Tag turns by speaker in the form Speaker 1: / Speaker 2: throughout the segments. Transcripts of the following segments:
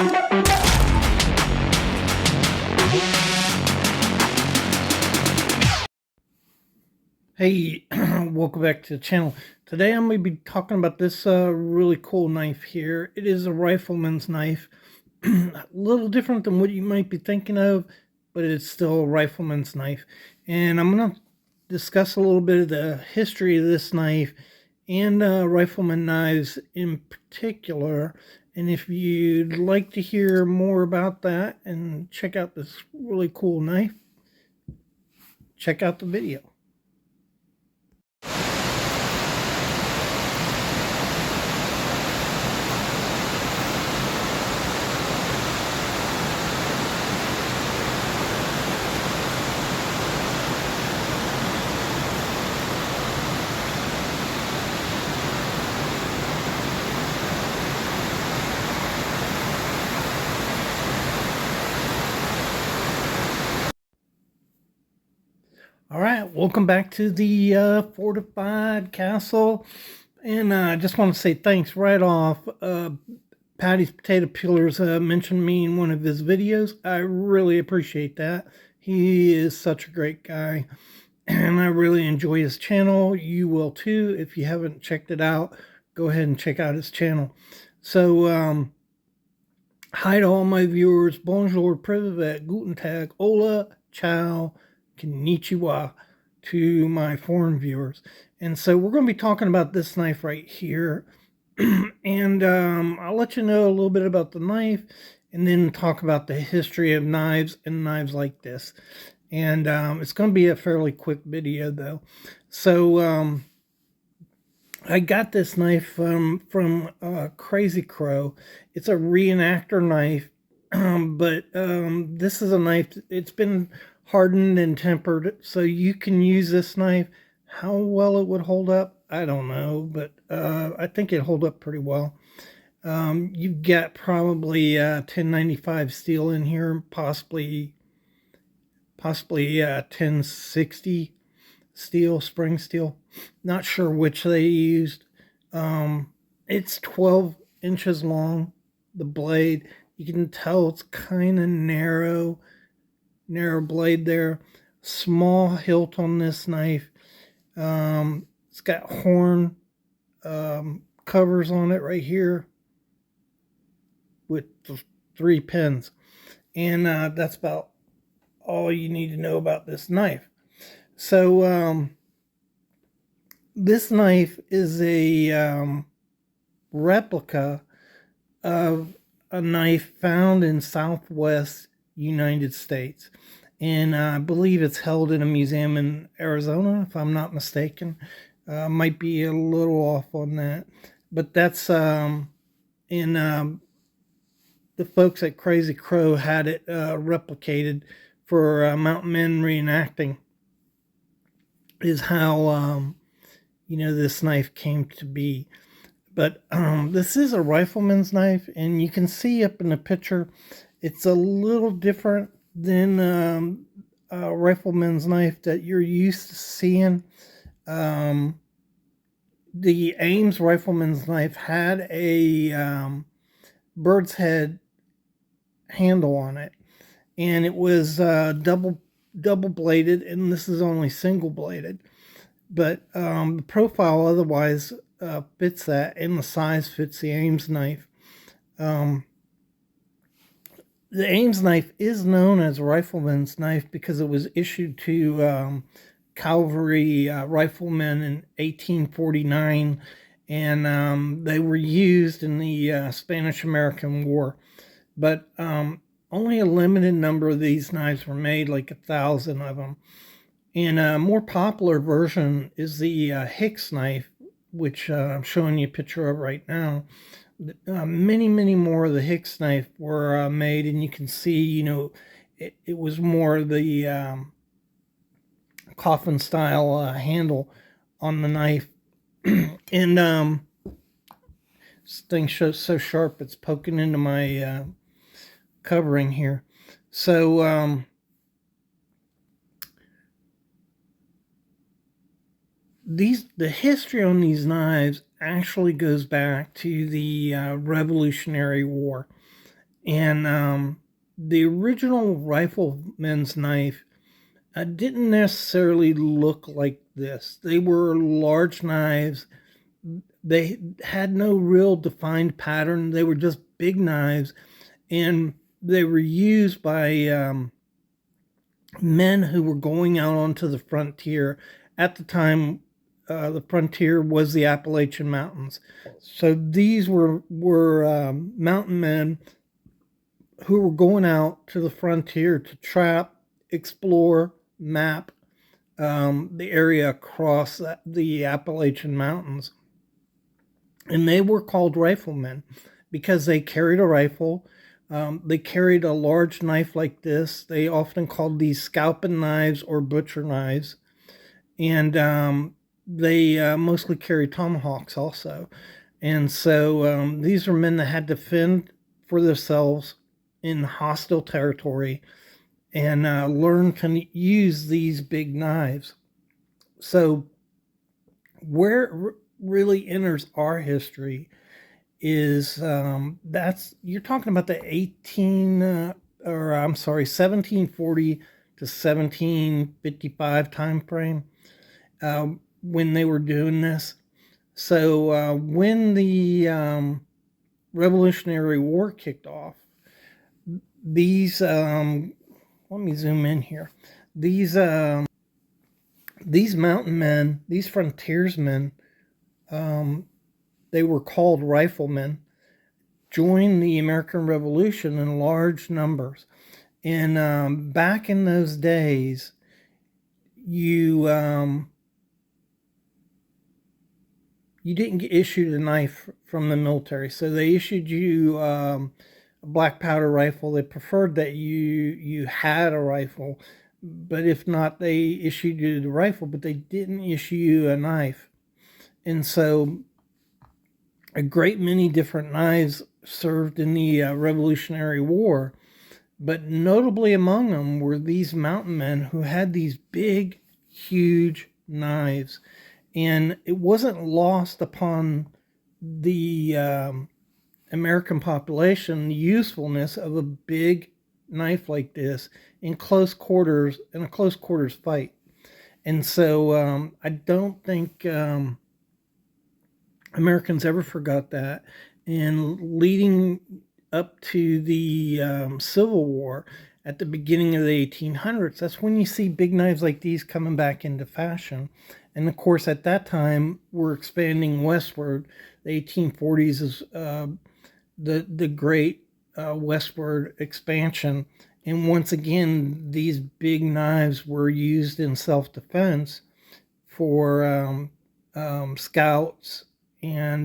Speaker 1: Hey, welcome back to the channel. Today I'm going to be talking about this really cool knife here. It is a rifleman's knife. A little different than what you might be thinking of, but it's still a rifleman's knife. And I'm going to discuss a little bit of the history of this knife and rifleman knives in particular. And if you'd like to hear more about that and check out this really cool knife, check out the video. All right, welcome back to the fortified castle. And I just want to say thanks right off. Patty's Potato Peelers mentioned me in one of his videos. I really appreciate that. He is such a great guy, and I really enjoy his channel. You will too. If you haven't checked it out, go ahead and check out his channel. So, hi to all my viewers. Bonjour, privet, guten tag, hola, ciao, konnichiwa to my foreign viewers. And so we're going to be talking about this knife right here. And I'll let you know a little bit about the knife and then talk about the history of knives and knives like this. And it's going to be a fairly quick video though. So I got this knife from Crazy Crow. It's a reenactor knife, but this is a knife, it's been hardened and tempered, so you can use this knife. How well it would hold up, I don't know, but I think it'd hold up pretty well. You've got probably 1095 steel in here, possibly 1060 steel, spring steel. Not sure which they used. It's 12 inches long, the blade. You can tell it's kind of narrow blade there. Small hilt on this knife. It's got horn covers on it right here with 3 pins. And that's about all you need to know about this knife. So this knife is a replica of a knife found in Southwest United States. And I believe it's held in a museum in Arizona, if I'm not mistaken. Might be a little off on that. But that's, the folks at Crazy Crow had it replicated for Mountain Men reenacting, is how, this knife came to be. But this is a rifleman's knife, and you can see up in the picture, it's a little different than a rifleman's knife that you're used to seeing. The Ames rifleman's knife had a bird's head handle on it, and it was double bladed, and this is only single bladed. But the profile otherwise fits that, and the size fits the Ames knife. The Ames knife is known as a rifleman's knife because it was issued to cavalry riflemen in 1849, and they were used in the Spanish-American War. But only a limited number of these knives were made, like 1,000 of them. And a more popular version is the Hicks knife, which I'm showing you a picture of right now. Many more of the Hicks knife were made, and you can see, it was more the coffin style handle on the knife. And this thing shows so sharp it's poking into my covering here. So the history on these knives actually goes back to the Revolutionary War. And the original rifleman's knife didn't necessarily look like this. They were large knives. They had no real defined pattern. They were just big knives, and they were used by men who were going out onto the frontier. At the time, the frontier was the Appalachian Mountains. So these were mountain men who were going out to the frontier to trap, explore, map the area across the Appalachian Mountains. And they were called riflemen because they carried a rifle. They carried a large knife like this. They often called these scalping knives or butcher knives. And they mostly carried tomahawks also. And so these are men that had to fend for themselves in hostile territory and learn to use these big knives. So where it really enters our history is that's you're talking about the 1740 to 1755 time frame when they were doing this. So when the Revolutionary War kicked off, these let me zoom in here. These mountain men, these frontiersmen, they were called riflemen, joined the American Revolution in large numbers. And back in those days, you didn't get issued a knife from the military, so they issued you a black powder rifle. They preferred that you had a rifle, but if not, they issued you the rifle, but they didn't issue you a knife. And so a great many different knives served in the Revolutionary War, but notably among them were these mountain men who had these big, huge knives. And it wasn't lost upon the American population the usefulness of a big knife like this in close quarters, in a close quarters fight. And so I don't think Americans ever forgot that. And leading up to the Civil War at the beginning of the 1800s, that's when you see big knives like these coming back into fashion. And of course, at that time, we're expanding westward. The 1840s is the great westward expansion. And once again, these big knives were used in self-defense for scouts and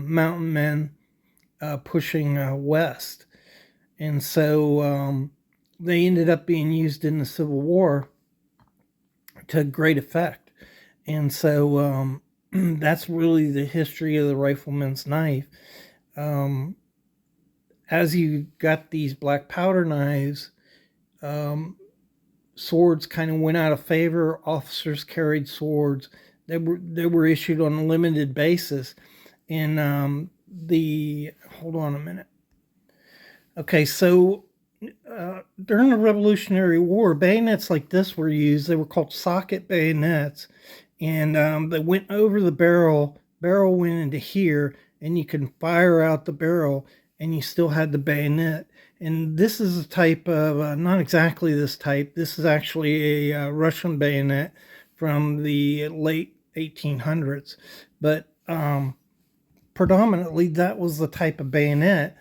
Speaker 1: mountain men pushing west. And so they ended up being used in the Civil War to great effect. And so that's really the history of the rifleman's knife. As you got these black powder knives, swords kind of went out of favor. Officers carried swords. They were issued on a limited basis. And hold on a minute. Okay, so during the Revolutionary War, bayonets like this were used. They were called socket bayonets, and they went over the barrel. Barrel went into here, and you can fire out the barrel, and you still had the bayonet. And this is a type of, not exactly this type. This is actually a Russian bayonet from the late 1800s, but predominantly that was the type of bayonet.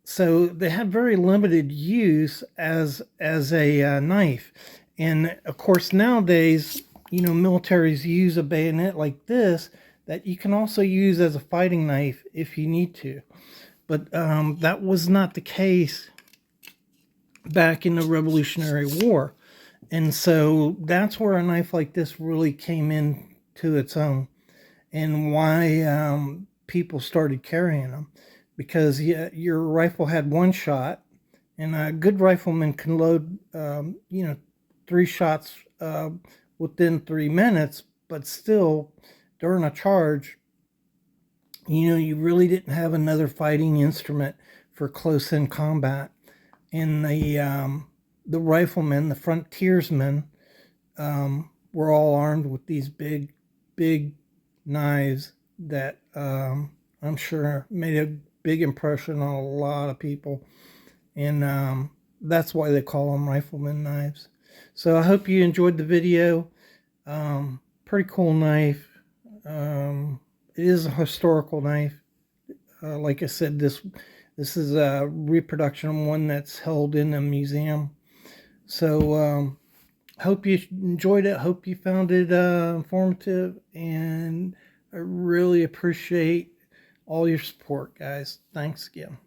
Speaker 1: So they had very limited use as a knife. And of course, nowadays, militaries use a bayonet like this that you can also use as a fighting knife if you need to. But that was not the case back in the Revolutionary War. And so that's where a knife like this really came into its own, and why people started carrying them. Because your rifle had one shot, and a good rifleman can load, 3 shots within 3 minutes, but still, during a charge, you really didn't have another fighting instrument for close-in combat. and the riflemen, the frontiersmen, were all armed with these big knives that I'm sure made a big impression on a lot of people, and that's why they call them rifleman knives. So I hope you enjoyed the video. Pretty cool knife. It is a historical knife. Like I said, this is a reproduction of one that's held in a museum. So hope you enjoyed it. Hope you found it informative, and I really appreciate all your support, guys. Thanks again.